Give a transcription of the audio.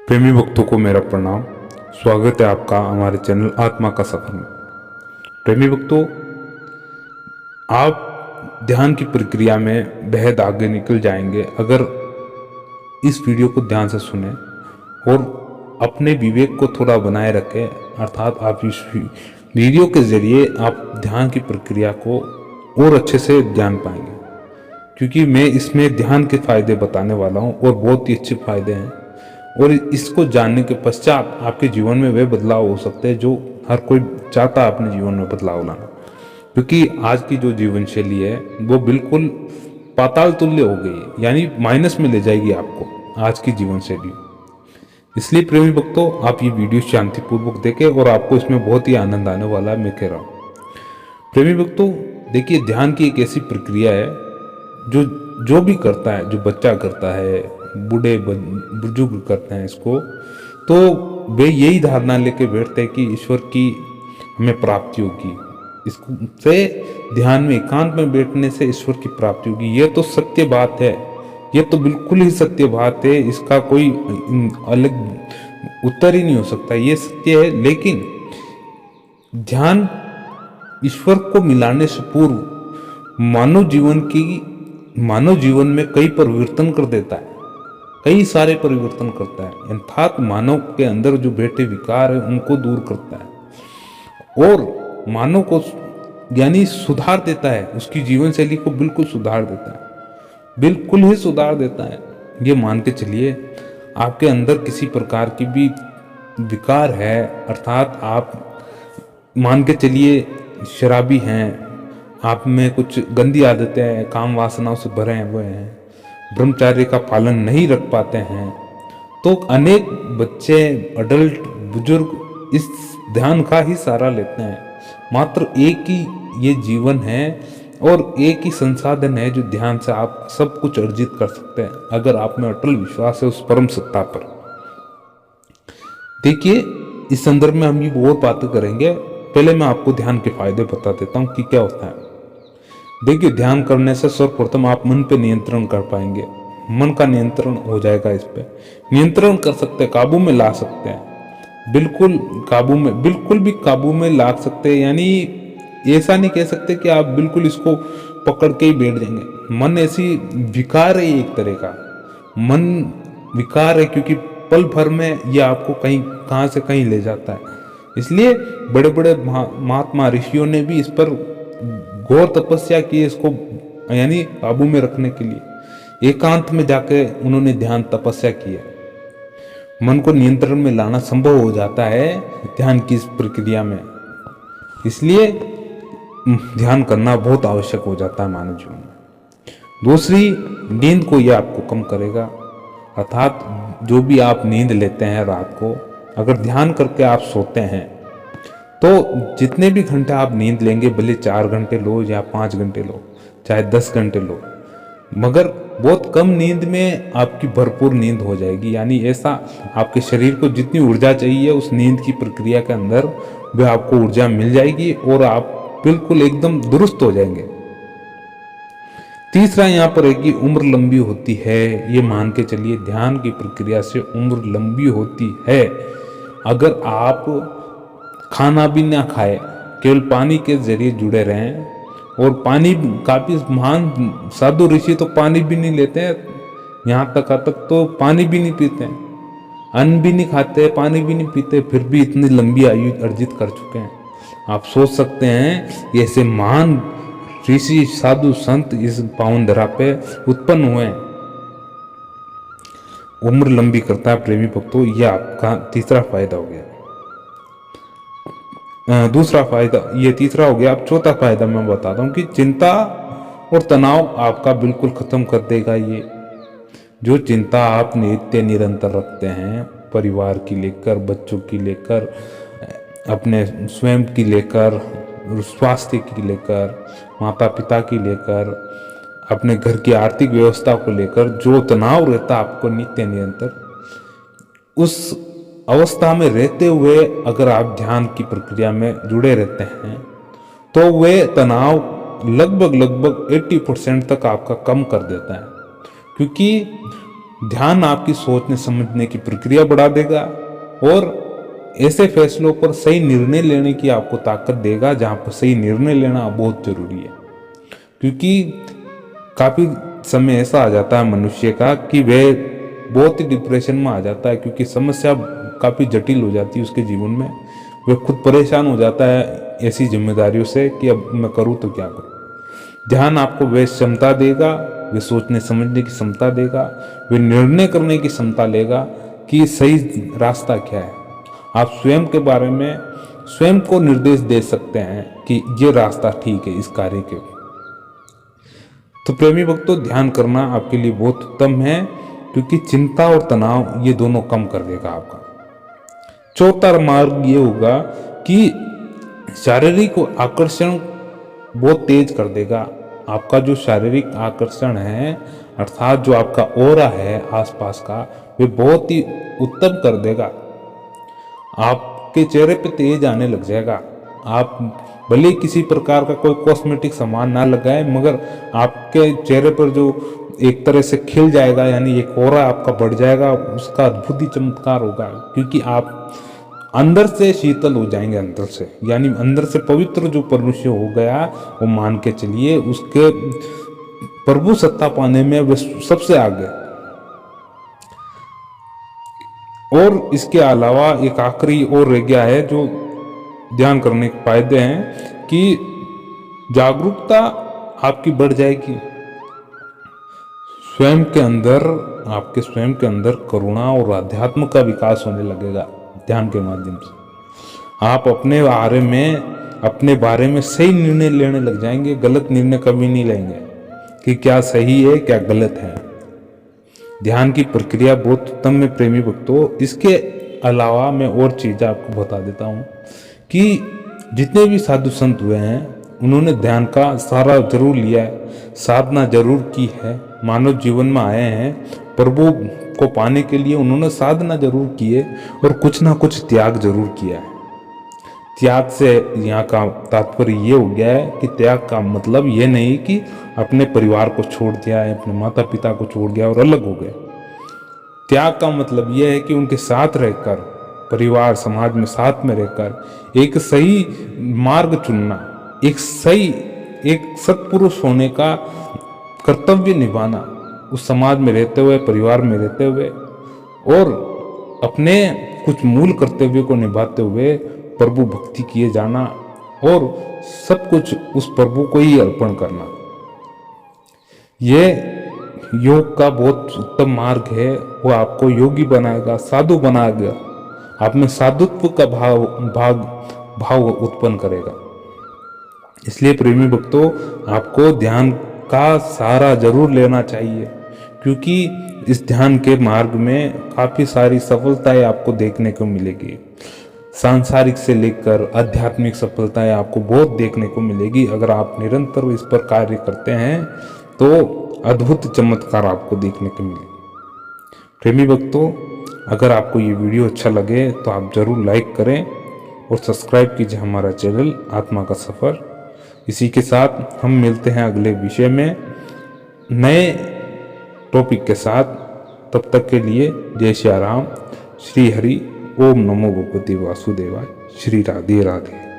प्रेमी भक्तों को मेरा प्रणाम। स्वागत है आपका हमारे चैनल आत्मा का सफर में। प्रेमी भक्तों, आप ध्यान की प्रक्रिया में बेहद आगे निकल जाएंगे अगर इस वीडियो को ध्यान से सुने और अपने विवेक को थोड़ा बनाए रखें। अर्थात आप इस वीडियो के जरिए आप ध्यान की प्रक्रिया को और अच्छे से जान पाएंगे, क्योंकि मैं इसमें ध्यान के फायदे बताने वाला हूँ और बहुत ही अच्छे फायदे हैं। और इसको जानने के पश्चात आपके जीवन में वे बदलाव हो सकते हैं जो हर कोई चाहता है अपने जीवन में बदलाव लाना। क्योंकि आज की जो जीवन शैली है वो बिल्कुल पाताल तुल्य हो गई है, यानी माइनस में ले जाएगी आपको आज की जीवन शैली। इसलिए प्रेमी भक्तों, आप ये वीडियो शांतिपूर्वक देखें और आपको इसमें बहुत ही आनंद आने वाला है, मैं कह रहा हूँ। प्रेमी भक्तों, देखिए, ध्यान की एक ऐसी प्रक्रिया है जो जो भी करता है, जो बच्चा करता है, बूढ़े बुजुर्ग करते हैं इसको, तो वे यही धारणा लेके बैठते हैं कि ईश्वर की हमें प्राप्ति होगी, इससे ध्यान में एकांत में बैठने से ईश्वर की प्राप्ति होगी। ये तो सत्य बात है, ये तो बिल्कुल ही सत्य बात है, इसका कोई अलग उत्तर ही नहीं हो सकता, ये सत्य है। लेकिन ध्यान ईश्वर को मिलाने से पूर्व मानव जीवन में कई परिवर्तन कर देता है, कई सारे परिवर्तन करता है। अर्थात मानव के अंदर जो बैठे विकार है उनको दूर करता है और मानव को यानी सुधार देता है, उसकी जीवन शैली को बिल्कुल सुधार देता है, बिल्कुल ही सुधार देता है। ये मान के चलिए, आपके अंदर किसी प्रकार की भी विकार है, अर्थात आप मान के चलिए शराबी हैं, आप में कुछ गंदी आदतें हैं, काम वासनाओं से भरे हुए हैं, ब्रह्मचर्य का पालन नहीं रख पाते हैं, तो अनेक बच्चे, अडल्ट, बुजुर्ग इस ध्यान का ही सहारा लेते हैं। मात्र एक ही ये जीवन है और एक ही संसाधन है जो ध्यान से आप सब कुछ अर्जित कर सकते हैं, अगर आप में अटल विश्वास है उस परम सत्ता पर। देखिए, इस संदर्भ में हम ये बहुत बातें करेंगे। पहले मैं आपको ध्यान के फायदे बता देता हूँ कि क्या होता है। देखिए, ध्यान करने से सर्वप्रथम आप मन पे नियंत्रण कर पाएंगे, मन का नियंत्रण हो जाएगा, इस पे नियंत्रण कर सकते हैं, काबू में ला सकते हैं, बिल्कुल काबू में, बिल्कुल भी काबू में ला सकते हैं। यानी ऐसा नहीं कह सकते कि आप बिल्कुल इसको पकड़ के ही बैठ जाएंगे। मन ऐसी विकार है, एक तरह का मन विकार है, क्योंकि पल भर में ये आपको कहीं कहाँ से कहीं ले जाता है। इसलिए बड़े बड़े महात्मा ऋषियों ने भी इस पर घोर तपस्या की, इसको यानी काबू में रखने के लिए एकांत में जाके उन्होंने ध्यान तपस्या की है। मन को नियंत्रण में लाना संभव हो जाता है ध्यान की इस प्रक्रिया में। इसलिए ध्यान करना बहुत आवश्यक हो जाता है मानव जीवन में। दूसरी, नींद को यह आपको कम करेगा। अर्थात जो भी आप नींद लेते हैं रात को, अगर ध्यान करके आप सोते हैं तो जितने भी घंटे आप नींद लेंगे, भले 4 घंटे लो या 5 घंटे लो, चाहे 10 घंटे लो, मगर बहुत कम नींद में आपकी भरपूर नींद हो जाएगी। यानी ऐसा आपके शरीर को जितनी ऊर्जा चाहिए उस नींद की प्रक्रिया के अंदर वह आपको ऊर्जा मिल जाएगी और आप बिल्कुल एकदम दुरुस्त हो जाएंगे। तीसरा यहाँ पर है कि उम्र लंबी होती है। ये मान के चलिए, ध्यान की प्रक्रिया से उम्र लंबी होती है। अगर आप खाना भी ना खाए, केवल पानी के जरिए जुड़े रहें, और पानी, काफी महान साधु ऋषि तो पानी भी नहीं लेते हैं, यहाँ तक तो पानी भी नहीं पीते हैं, अन्न भी नहीं खाते, पानी भी नहीं पीते, फिर भी इतनी लंबी आयु अर्जित कर चुके हैं। आप सोच सकते हैं ऐसे महान ऋषि, साधु, संत इस पावन धरा पे उत्पन्न हुए। उम्र लंबी करता है प्रेमी भक्तों, यह आपका तीसरा फायदा हो गया। दूसरा फायदा ये तीसरा हो गया। अब चौथा फायदा मैं बताता हूँ कि चिंता और तनाव आपका बिल्कुल खत्म कर देगा। ये जो चिंता आप नित्य निरंतर रखते हैं, परिवार की लेकर, बच्चों की लेकर, अपने स्वयं की लेकर, स्वास्थ्य की लेकर, माता पिता की लेकर, अपने घर की आर्थिक व्यवस्था को लेकर जो तनाव रहता है आपको नित्य निरंतर, उस अवस्था में रहते हुए अगर आप ध्यान की प्रक्रिया में जुड़े रहते हैं तो वे तनाव लगभग 80% तक आपका कम कर देता है। क्योंकि ध्यान आपकी सोचने समझने की प्रक्रिया बढ़ा देगा और ऐसे फैसलों पर सही निर्णय लेने की आपको ताकत देगा, जहां पर सही निर्णय लेना बहुत जरूरी है। क्योंकि काफी समय ऐसा आ जाता है मनुष्य का कि वह बहुत ही डिप्रेशन में आ जाता है, क्योंकि समस्या काफी जटिल हो जाती है उसके जीवन में। वह खुद परेशान हो जाता है ऐसी जिम्मेदारियों से कि अब मैं करूँ तो क्या करूँ। ध्यान आपको वह क्षमता देगा, वह सोचने समझने की क्षमता देगा, वह निर्णय करने की क्षमता लेगा कि सही रास्ता क्या है। आप स्वयं के बारे में स्वयं को निर्देश दे सकते हैं कि ये रास्ता ठीक है इस कार्य के। तो प्रेमी भक्तों, ध्यान करना आपके लिए बहुत उत्तम है, क्योंकि चिंता और तनाव ये दोनों कम कर देगा आपका। चौथा मार्ग ये होगा कि शारीरिक आकर्षण बहुत तेज कर देगा। आपका जो शारीरिक आकर्षण है, अर्थात जो आपका ऑरा है आसपास का, वे बहुत ही उत्तम कर देगा। आपके चेहरे पे तेज आने लग जाएगा। आप भले किसी प्रकार का कोई कॉस्मेटिक सामान ना लगाए, मगर आपके चेहरे पर जो एक तरह से खिल जाएगा, यानी एक ऑरा आपका बढ़ जाएगा, उसका अद्भुत ही चमत्कार होगा। क्योंकि आप अंदर से शीतल हो जाएंगे, अंदर से, यानी अंदर से पवित्र जो मनुष्य हो गया, वो मान के चलिए उसके प्रभु सत्ता पाने में वह सबसे आगे। और इसके अलावा एक आखिरी और रह गया है जो ध्यान करने के फायदे हैं, कि जागरूकता आपकी बढ़ जाएगी। स्वयं के अंदर, आपके स्वयं के अंदर करुणा और अध्यात्म का विकास होने लगेगा ध्यान के माध्यम से। आप अपने बारे में सही निर्णय लेने लग जाएंगे। गलत निर्णय कभी नहीं लेंगे कि क्या सही है क्या गलत है। ध्यान की प्रक्रिया बहुत उत्तम है प्रेमी भक्तों। इसके अलावा मैं और चीज़ आपको बता देता हूँ कि जितने भी साधु संत हुए हैं, उन्होंने ध्यान का सहारा जरूर लिया है, साधना जरूर की है, मानव जीवन में आए हैं, प्रभु को पाने के लिए उन्होंने साधना जरूर की है और कुछ ना कुछ त्याग जरूर किया है। त्याग से यहाँ का तात्पर्य ये हो गया है कि त्याग का मतलब ये नहीं कि अपने परिवार को छोड़ दिया है, अपने माता पिता को छोड़ दिया और अलग हो गए। त्याग का मतलब ये है कि उनके साथ रहकर, परिवार समाज में साथ में रहकर एक सही मार्ग चुनना, एक सत्पुरुष होने का कर्तव्य निभाना, उस समाज में रहते हुए, परिवार में रहते हुए, और अपने कुछ मूल कर्तव्य को निभाते हुए प्रभु भक्ति किए जाना और सब कुछ उस प्रभु को ही अर्पण करना। ये योग का बहुत उत्तम मार्ग है। वो आपको योगी बनाएगा, साधु बनाएगा, आप में साधुत्व का भाव उत्पन्न करेगा। इसलिए प्रेमी भक्तों, आपको ध्यान का सहारा जरूर लेना चाहिए, क्योंकि इस ध्यान के मार्ग में काफी सारी सफलताएं आपको देखने को मिलेगी। सांसारिक से लेकर आध्यात्मिक सफलताएं आपको बहुत देखने को मिलेगी। अगर आप निरंतर इस पर कार्य करते हैं तो अद्भुत चमत्कार आपको देखने को मिलेगी। प्रेमी भक्तों, अगर आपको ये वीडियो अच्छा लगे तो आप जरूर लाइक करें और सब्सक्राइब कीजिए हमारा चैनल आत्मा का सफर। इसी के साथ हम मिलते हैं अगले विषय में नए टॉपिक के साथ। तब तक के लिए जय श्री राम, श्री हरि, ओम नमो भगवते वासुदेवाय, श्री राधे राधे।